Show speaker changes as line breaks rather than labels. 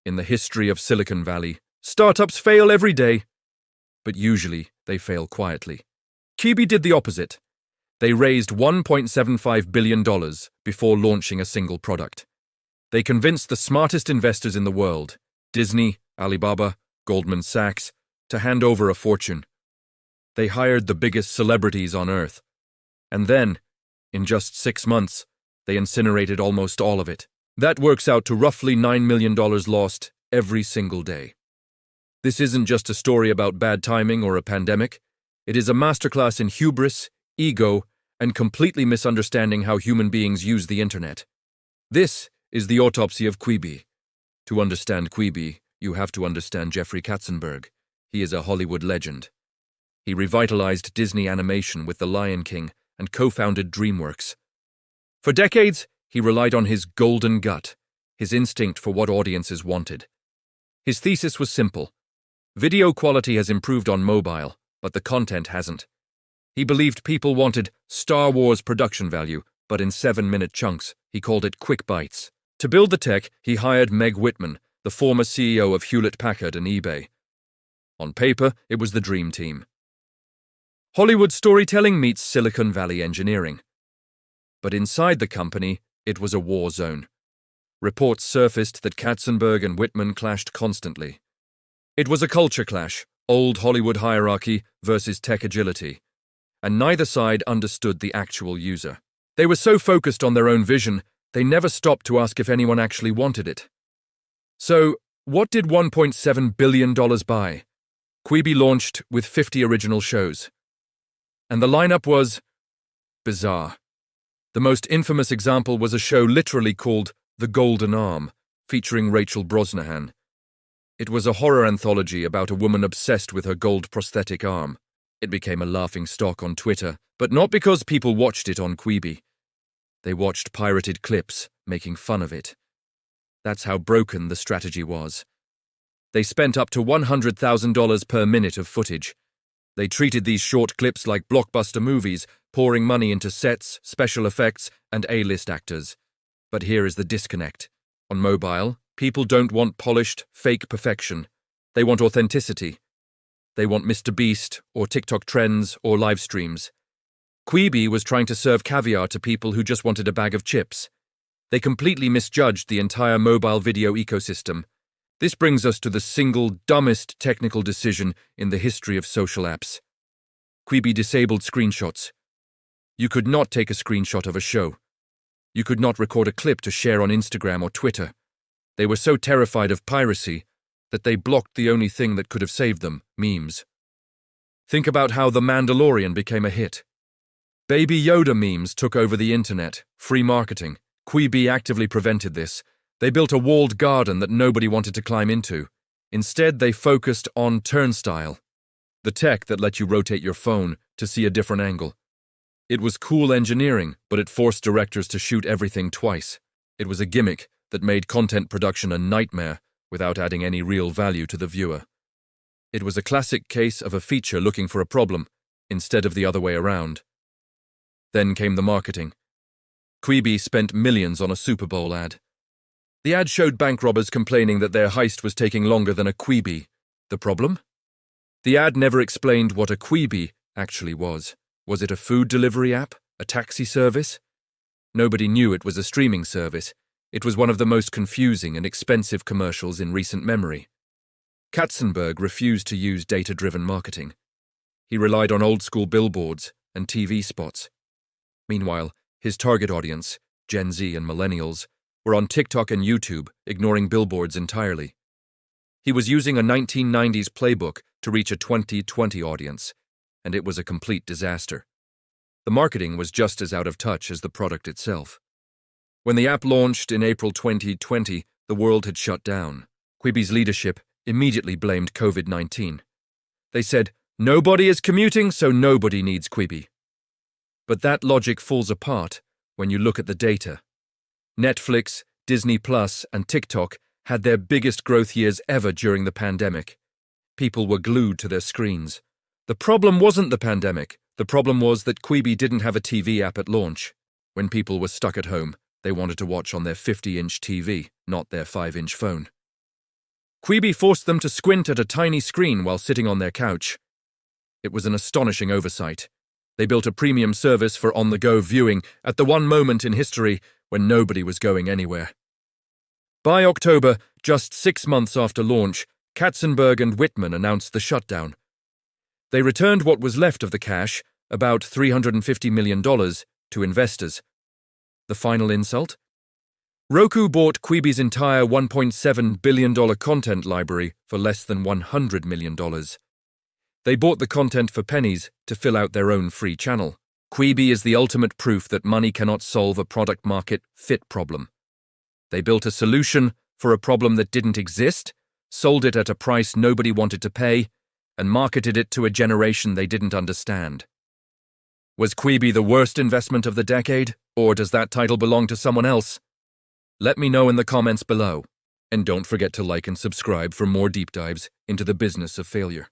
In the history of Silicon Valley, startups fail every day, but usually they fail quietly. Quibi did the opposite. They raised $1.75 billion before launching a single product. They convinced the smartest investors in the world, Disney, Alibaba, Goldman Sachs, to hand over a fortune. They hired the biggest celebrities on Earth. And then, in just 6 months, they incinerated almost all of it. That works out to roughly $9 million lost every single day. This isn't just a story about bad timing or a pandemic. It is a masterclass in hubris, ego, and completely misunderstanding how human beings use the internet. This is the autopsy of Quibi. To understand Quibi, you have to understand Jeffrey Katzenberg. He is a Hollywood legend. He revitalized Disney animation with The Lion King and co-founded DreamWorks. For decades, he relied on his golden gut, his instinct for what audiences wanted. His thesis was simple. Video quality has improved on mobile, but the content hasn't. He believed people wanted Star Wars production value, but in 7-minute chunks. He called it quick bites. To build the tech, he hired Whitman, the former CEO of Hewlett-Packard and eBay. On paper, it was the dream team. Hollywood storytelling meets Silicon Valley engineering. But inside the company, it was a war zone. Reports surfaced that Katzenberg and Whitman clashed constantly. It was a culture clash, old Hollywood hierarchy versus tech agility, and neither side understood the actual user. They were so focused on their own vision, they never stopped to ask if anyone actually wanted it. So, what did $1.7 billion buy? Quibi launched with 50 original shows. And the lineup was bizarre. The most infamous example was a show literally called The Golden Arm, featuring Rachel Brosnahan. It was a horror anthology about a woman obsessed with her gold prosthetic arm. It became a laughing stock on Twitter, but not because people watched it on Quibi. They watched pirated clips, making fun of it. That's how broken the strategy was. They spent up to $100,000 per minute of footage. They treated these short clips like blockbuster movies, pouring money into sets, special effects, and A-list actors. But here is the disconnect. On mobile, people don't want polished, fake perfection. They want authenticity. They want Mr. Beast, or TikTok trends, or live streams. Quibi was trying to serve caviar to people who just wanted a bag of chips. They completely misjudged the entire mobile video ecosystem. This brings us to the single dumbest technical decision in the history of social apps. Quibi disabled screenshots. You could not take a screenshot of a show. You could not record a clip to share on Instagram or Twitter. They were so terrified of piracy that they blocked the only thing that could have saved them, memes. Think about how The Mandalorian became a hit. Baby Yoda memes took over the internet, free marketing. Quibi actively prevented this. They built a walled garden that nobody wanted to climb into. Instead, they focused on Turnstyle, the tech that let you rotate your phone to see a different angle. It was cool engineering, but it forced directors to shoot everything twice. It was a gimmick that made content production a nightmare without adding any real value to the viewer. It was a classic case of a feature looking for a problem, instead of the other way around. Then came the marketing. Quibi spent millions on a Super Bowl ad. The ad showed bank robbers complaining that their heist was taking longer than a Quibi. The problem? The ad never explained what a Quibi actually was. Was it a food delivery app? A taxi service? Nobody knew it was a streaming service. It was one of the most confusing and expensive commercials in recent memory. Katzenberg refused to use data-driven marketing. He relied on old-school billboards and TV spots. Meanwhile, his target audience, Gen Z and millennials, were on TikTok and YouTube, ignoring billboards entirely. He was using a 1990s playbook to reach a 2020 audience, and it was a complete disaster. The marketing was just as out of touch as the product itself. When the app launched in April 2020, the world had shut down. Quibi's leadership immediately blamed COVID-19. They said, "Nobody is commuting, so nobody needs Quibi." But that logic falls apart when you look at the data. Netflix, Disney Plus, and TikTok had their biggest growth years ever during the pandemic. People were glued to their screens. The problem wasn't the pandemic. The problem was that Quibi didn't have a TV app at launch. When people were stuck at home, they wanted to watch on their 50-inch TV, not their 5-inch phone. Quibi forced them to squint at a tiny screen while sitting on their couch. It was an astonishing oversight. They built a premium service for on-the-go viewing at the one moment in history when nobody was going anywhere. By October, just 6 months after launch, Katzenberg and Whitman announced the shutdown. They returned what was left of the cash, about $350 million, to investors. The final insult? Roku bought Quibi's entire $1.7 billion content library for less than $100 million. They bought the content for pennies to fill out their own free channel. Quibi is the ultimate proof that money cannot solve a product-market fit problem. They built a solution for a problem that didn't exist, sold it at a price nobody wanted to pay, and marketed it to a generation they didn't understand. Was Quibi the worst investment of the decade, or does that title belong to someone else? Let me know in the comments below, and don't forget to like and subscribe for more deep dives into the business of failure.